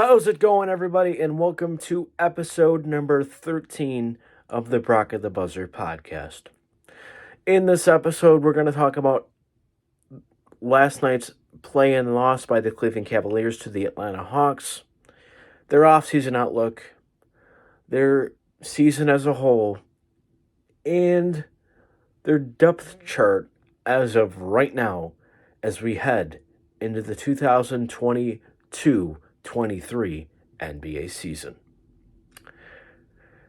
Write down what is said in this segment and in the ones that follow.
How's it going, everybody? And welcome to episode number 13 of the Brock of the Buzzer podcast. In this episode, we're going to talk about last night's play-in loss by the Cleveland Cavaliers to the Atlanta Hawks, their offseason outlook, their season as a whole, and their depth chart as of right now as we head into the 2022-23 NBA season.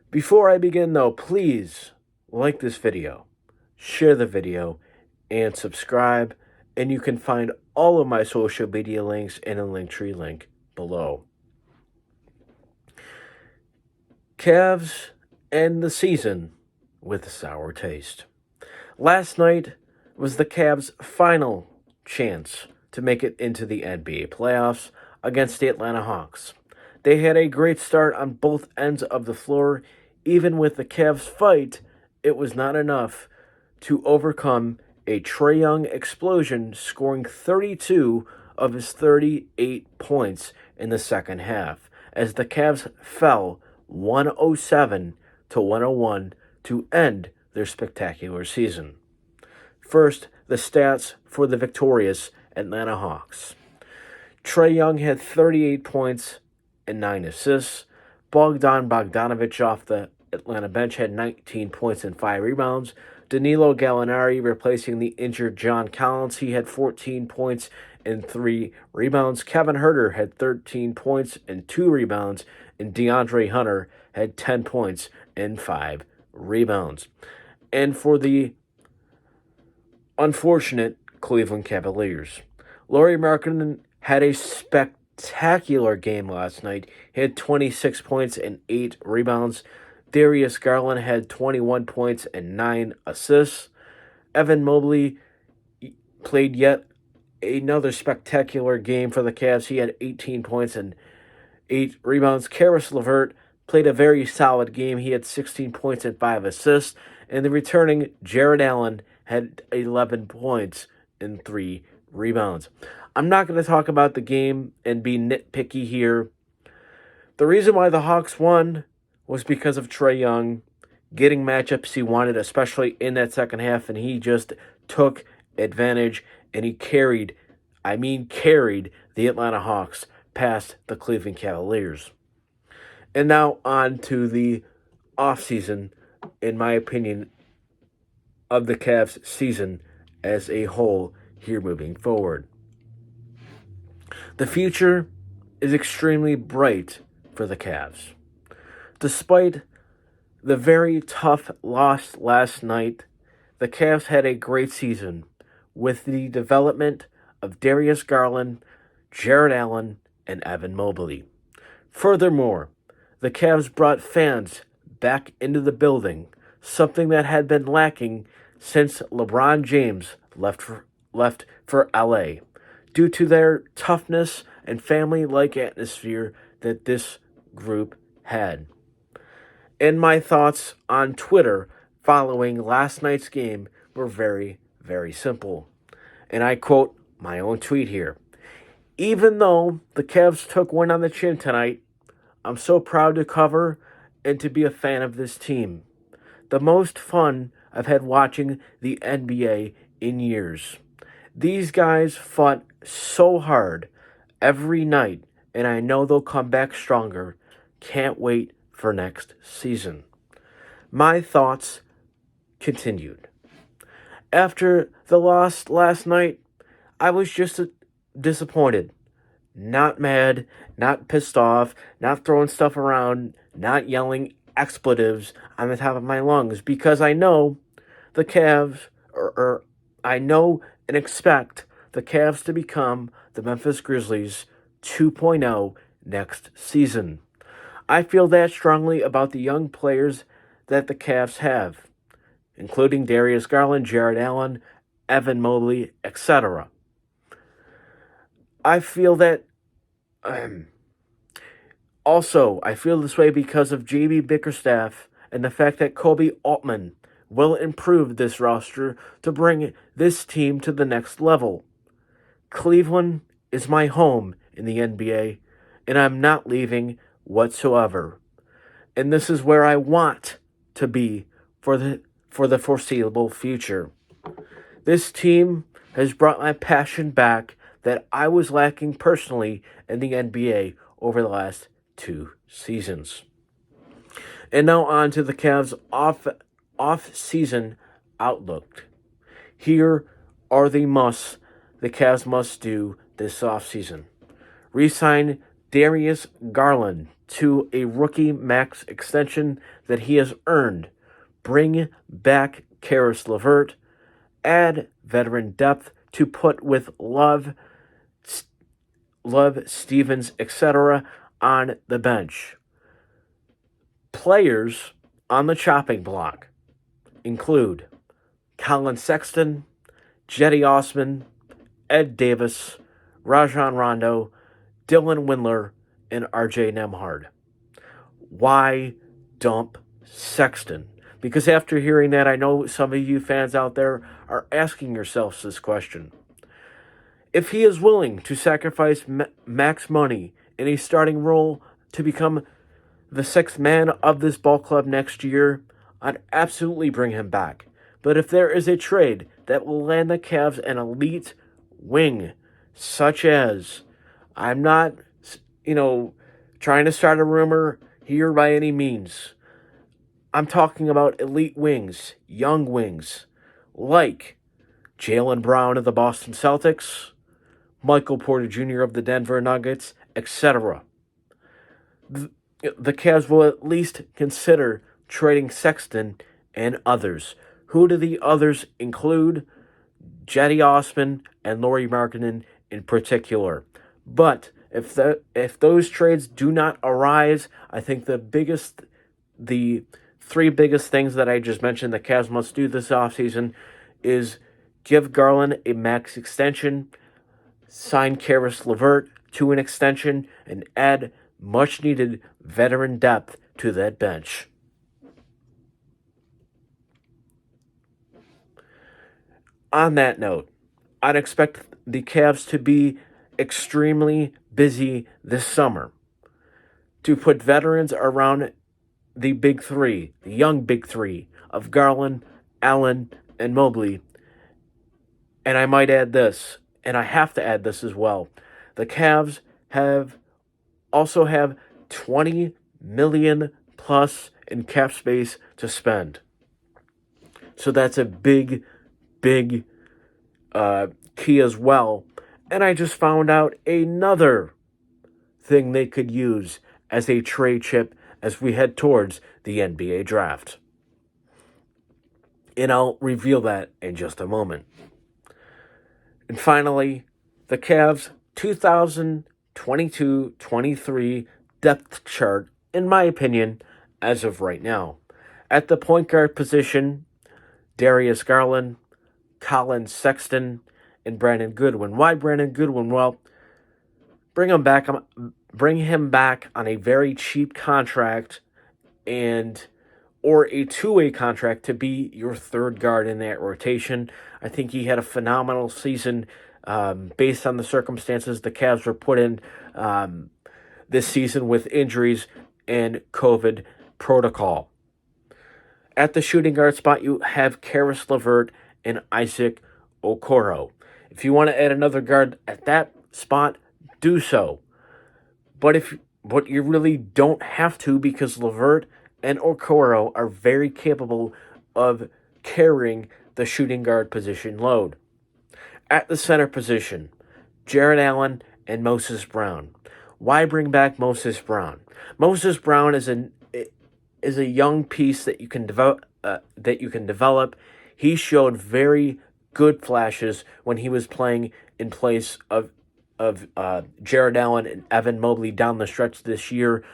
Before I begin, though, please like this video, share the video, and subscribe. And you can find all of my social media links in a Linktree link below. Cavs end the season with a sour taste. Last night was the Cavs' final chance to make it into the NBA playoffs against the Atlanta Hawks. They had a great start on both ends of the floor. Even with the Cavs' fight, it was not enough to overcome a Trae Young explosion, scoring 32 of his 38 points in the second half, as the Cavs fell 107-101 to end their spectacular season. First, the stats for the victorious Atlanta Hawks. Trae Young had 38 points and 9 assists. Bogdan Bogdanovic off the Atlanta bench had 19 points and 5 rebounds. Danilo Gallinari replacing the injured John Collins. He had 14 points and 3 rebounds. Kevin Huerter had 13 points and 2 rebounds. And DeAndre Hunter had 10 points and 5 rebounds. And for the unfortunate Cleveland Cavaliers, Lauri Markkanen had a spectacular game last night. He had 26 points and 8 rebounds. Darius Garland had 21 points and 9 assists. Evan Mobley played yet another spectacular game for the Cavs. He had 18 points and 8 rebounds. Caris LeVert played a very solid game. He had 16 points and 5 assists. And the returning Jared Allen had 11 points and 3 rebounds. I'm not going to talk about the game and be nitpicky here. The reason why the Hawks won was because of Trae Young getting matchups he wanted, especially in that second half, and he just took advantage, and he carried the Atlanta Hawks past the Cleveland Cavaliers. And now on to the offseason, in my opinion, of the Cavs season as a whole here moving forward. The future is extremely bright for the Cavs. Despite the very tough loss last night, the Cavs had a great season with the development of Darius Garland, Jared Allen, and Evan Mobley. Furthermore, the Cavs brought fans back into the building, something that had been lacking since LeBron James left for LA, due to their toughness and family-like atmosphere that this group had. And my thoughts on Twitter following last night's game were very, very simple. And I quote my own tweet here. Even though the Cavs took one on the chin tonight, I'm so proud to cover and to be a fan of this team. The most fun I've had watching the NBA in years. These guys fought so hard every night, and I know they'll come back stronger. Can't wait for next season. My thoughts continued. After the loss last night, I was just disappointed. Not mad, not pissed off, not throwing stuff around, not yelling expletives on the top of my lungs, because I know the Cavs, I know and expect the Cavs to become the Memphis Grizzlies 2.0 next season. I feel that strongly about the young players that the Cavs have, including Darius Garland, Jared Allen, Evan Mobley, etc. I feel that also, I feel this way because of JB Bickerstaff and the fact that Kobe Altman will improve this roster to bring this team to the next level. Cleveland is my home in the NBA, and I'm not leaving whatsoever. And this is where I want to be for the foreseeable future. This team has brought my passion back that I was lacking personally in the NBA over the last 2 seasons. And now on to the Cavs off-season outlook. Here are the Cavs must do this offseason. Re-sign Darius Garland to a rookie max extension that he has earned. Bring back Karis LeVert. Add veteran depth to put with Love, Stevens, etc. on the bench. Players on the chopping block include Colin Sexton, Jetty Osman, Ed Davis, Rajon Rondo, Dylan Windler, and RJ Nembhard. Why dump Sexton? Because after hearing that, I know some of you fans out there are asking yourselves this question. If he is willing to sacrifice max money in a starting role to become the sixth man of this ball club next year, I'd absolutely bring him back. But if there is a trade that will land the Cavs an elite wing, such as, I'm not, trying to start a rumor here by any means. I'm talking about elite wings, young wings, like Jaylen Brown of the Boston Celtics, Michael Porter Jr. of the Denver Nuggets, etc. The Cavs will at least consider trading Sexton and others. Who do the others include? Jetty Osman and Lauri Markkanen in particular. But if those trades do not arise, I think the three biggest things that I just mentioned the Cavs must do this offseason is give Garland a max extension, sign Karis LeVert to an extension, and add much-needed veteran depth to that bench. On that note, I'd expect the Cavs to be extremely busy this summer to put veterans around the big three, the young big three of Garland, Allen, and Mobley. And I might add this, and I have to add this as well. The Cavs also have $20 million plus in cap space to spend. So that's a big key as well. And I just found out another thing they could use as a trade chip as we head towards the NBA draft. And I'll reveal that in just a moment. And finally, the Cavs 2022-23 depth chart, in my opinion, as of right now. At the point guard position, Darius Garland, Colin Sexton, and Brandon Goodwin. Why Brandon Goodwin? Well, bring him back on a very cheap contract or a two-way contract to be your third guard in that rotation. I think he had a phenomenal season based on the circumstances the Cavs were put in this season with injuries and COVID protocol. At the shooting guard spot, you have Karis LeVert and Isaac Okoro. If you want to add another guard at that spot, do so. But you really don't have to, because LeVert and Okoro are very capable of carrying the shooting guard position load. At the center position, Jarrett Allen and Moses Brown. Why bring back Moses Brown? Moses Brown is a young piece that you can develop. He showed very good flashes when he was playing in place of Jarrett Allen and Evan Mobley down the stretch this year,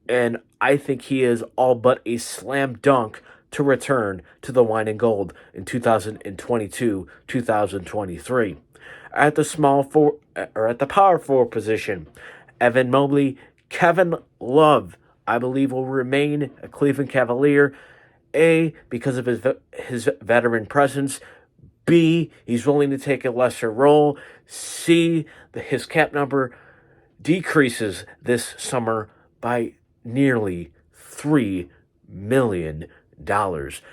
and I think he is all but a slam dunk to return to the wine and gold in 2022-2023. At the power forward position, Evan Mobley, Kevin Love, I believe, will remain a Cleveland Cavalier. A, because of his veteran presence. B, he's willing to take a lesser role. C, his cap number decreases this summer by nearly $3 million.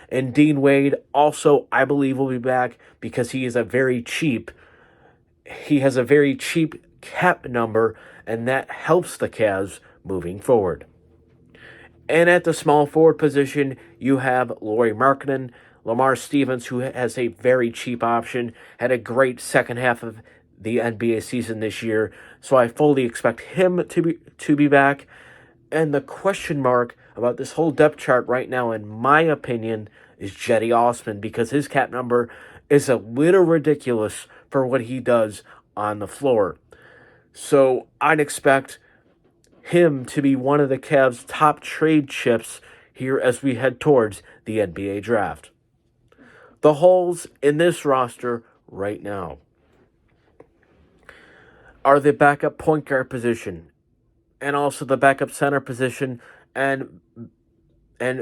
And Dean Wade also, I believe, will be back because he has a very cheap cap number, and that helps the Cavs moving forward. And at the small forward position, you have Lauri Markkanen, Lamar Stevens, who has a very cheap option, had a great second half of the NBA season this year, so I fully expect him to be back. And the question mark about this whole depth chart right now, in my opinion, is Cedi Osman, because his cap number is a little ridiculous for what he does on the floor. So I'd expect him to be one of the Cavs' top trade chips here as we head towards the NBA draft. The holes in this roster right now are the backup point guard position, and also the backup center position, and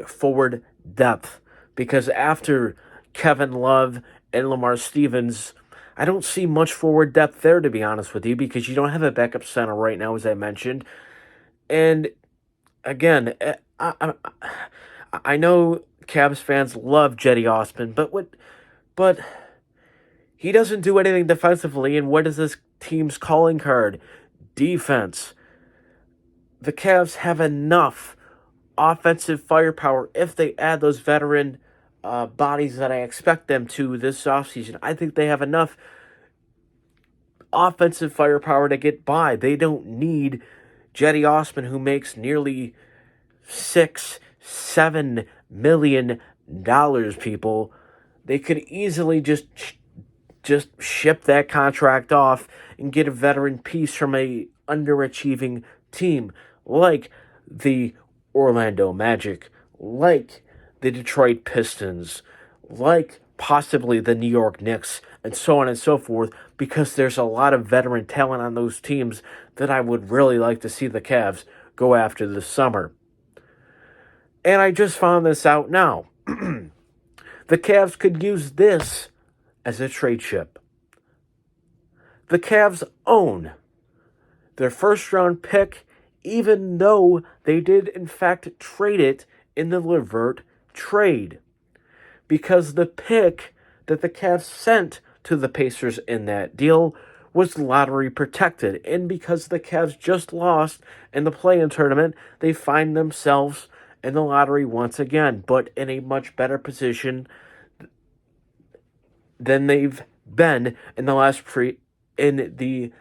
forward depth. Because after Kevin Love and Lamar Stevens, I don't see much forward depth there, to be honest with you, because you don't have a backup center right now, as I mentioned. And again, I know Cavs fans love Cedi Osman, but he doesn't do anything defensively. And what is this team's calling card? Defense. The Cavs have enough offensive firepower if they add those veteran bodies that I expect them to this offseason. I think they have enough offensive firepower to get by. They don't need Cedi Osman, who makes nearly $6-7 million, people. They could easily just ship that contract off and get a veteran piece from a underachieving team like the Orlando Magic, like the Detroit Pistons, like possibly the New York Knicks, and so on and so forth, because there's a lot of veteran talent on those teams that I would really like to see the Cavs go after this summer. And I just found this out now. The Cavs could use this as a trade chip. The Cavs own their first-round pick, even though they did, in fact, trade it in the LeVert trade. Because the pick that the Cavs sent to the Pacers in that deal was lottery protected. And because the Cavs just lost in the play-in tournament, they find themselves in the lottery once again, but in a much better position than they've been in the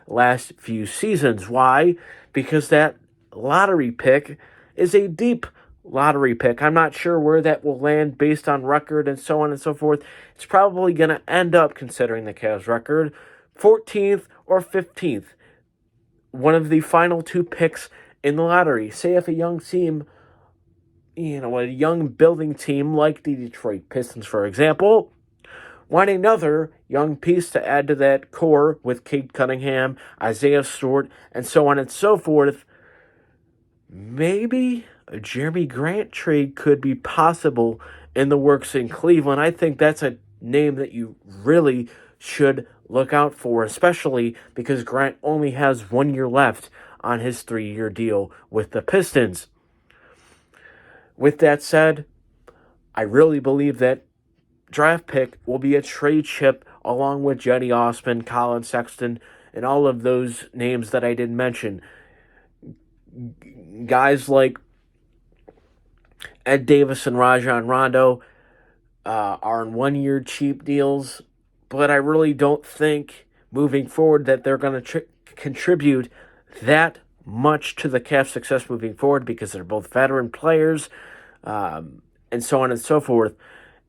last few seasons. Why? Because that lottery pick is a deep lottery pick. I'm not sure where that will land based on record and so on and so forth. It's probably going to end up, considering the Cavs' record, 14th or 15th. One of the final two picks in the lottery. Say if a young team, a young building team like the Detroit Pistons, for example, want another young piece to add to that core with Cade Cunningham, Isaiah Stewart, and so on and so forth, maybe a Jeremy Grant trade could be possible in the works in Cleveland. I think that's a name that you really should look out for, especially because Grant only has 1 year left on his 3-year deal with the Pistons. With that said, I really believe that draft pick will be a trade chip along with Cedi Osman, Colin Sexton, and all of those names that I didn't mention. Guys like Ed Davis and Rajon Rondo are on 1 year cheap deals, but I really don't think moving forward that they're going to contribute that much to the Cavs' success moving forward, because they're both veteran players, and so on and so forth.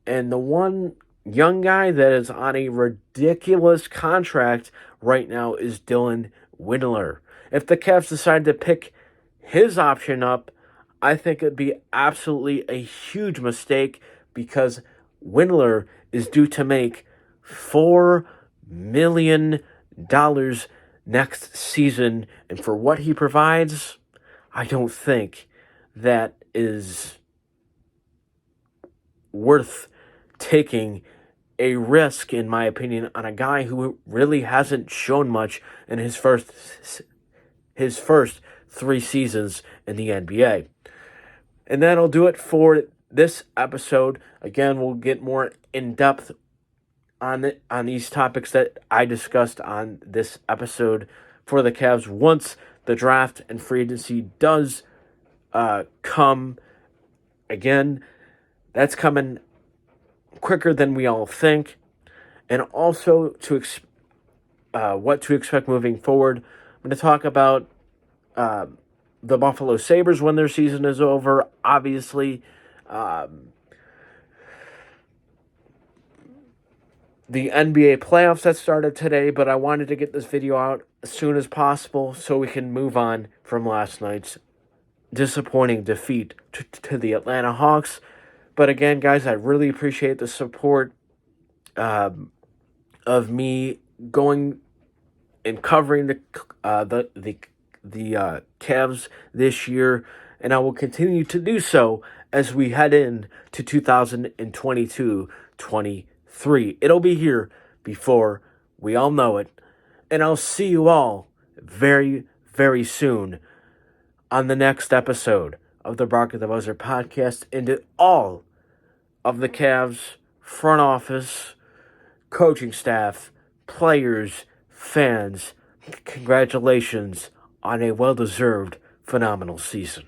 And the one young guy that is on a ridiculous contract right now is Dylan Windler. If the Cavs decide to pick his option up, I think it'd be absolutely a huge mistake, because Windler is due to make $4 million next season. And for what he provides, I don't think that is worth taking a risk, in my opinion, on a guy who really hasn't shown much in his first his first 3 seasons in the NBA. And that'll do it for this episode. Again, we'll get more in depth on these topics that I discussed on this episode for the Cavs once the draft and free agency does come. Again, that's coming quicker than we all think. And also what to expect moving forward. I'm going to talk about the Buffalo Sabres when their season is over. Obviously, the NBA playoffs that started today, but I wanted to get this video out as soon as possible so we can move on from last night's disappointing defeat to the Atlanta Hawks. But again, guys, I really appreciate the support of me going and covering the Cavs this year, and I will continue to do so as we head in to 2022-23. It'll be here before we all know it, and I'll see you all very, very soon on the next episode of the Bark of the Buzzer podcast, and to all of the Cavs front office, coaching staff, players, fans, congratulations on a well-deserved, phenomenal season.